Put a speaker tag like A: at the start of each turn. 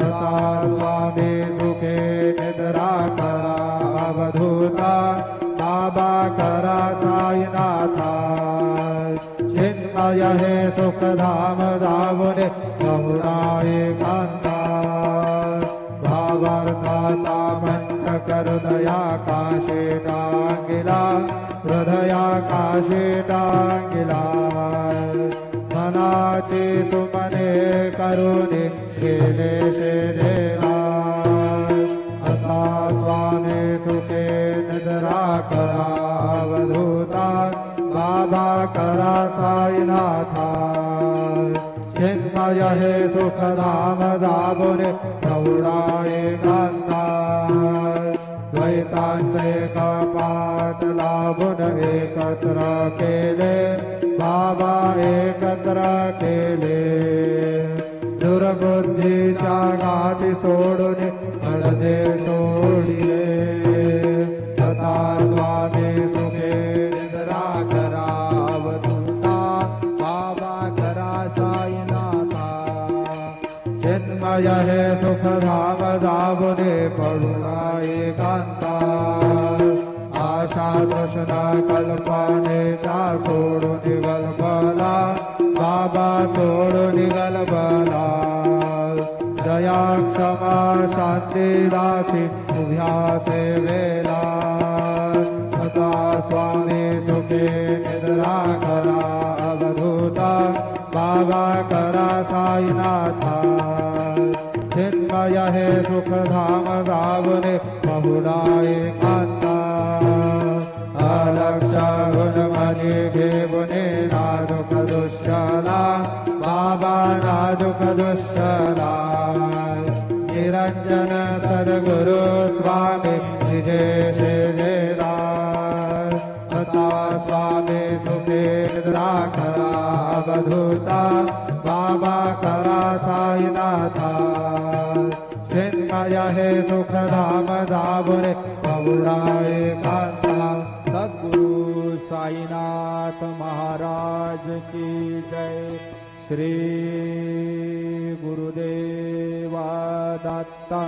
A: असा स्वामी सुखे निद्रा करा अवधूता बाबा करा साईनाथा चिन्मय हे सुखधाम जावने बहुधा एकांता भावार्थाचा मंत्र करुदया काशे टांगिला हृदया काशे टांगिला मनाची तुमने करुणी केले देवा असा स्वामी सुखे निद्रा करा अवधूता बाबा करा साईनाथा चिन्मय हे सुखधाम जाबुने प्रौढा एकांता द्वैतांचे कपाट लाभून एकत्र केले बाबा एकत्र केले दुर्बुद्धीच्या गाठी सोडून पडदे तोडिले तथा स्वामी सुखे निद्रा करा अवधूता बाबा करा साईनाथा चिन्मय हे सुखधाम जाबुने पडुना एकांता आशा तृष्णा कल्पनेचा सोडून गलबला बाबा सोडून गलबला दया क्षमा शांती दासी उभ्या सेवेला सदा स्वामी सुखे निद्रा करा अवधूता बाबा करा साईनाथा चिन्मय हे सुखधाम जावने बहुधा एकांता अलक्ष गुणमणी घेवने नाजुक दुष्टला बाबा नाजुक दुष्टला निरंजन सद्गुरु स्वामी निजे सेवेला अता स्वामी सुखे निद्रा करा अवधूता बाबा करा साईनाथा चिन्मय हे सुखधाम जावने बहुधा एकांता सद्गुरु साईनाथ महाराज की जय। श्री गुरुदेवा दत्ता।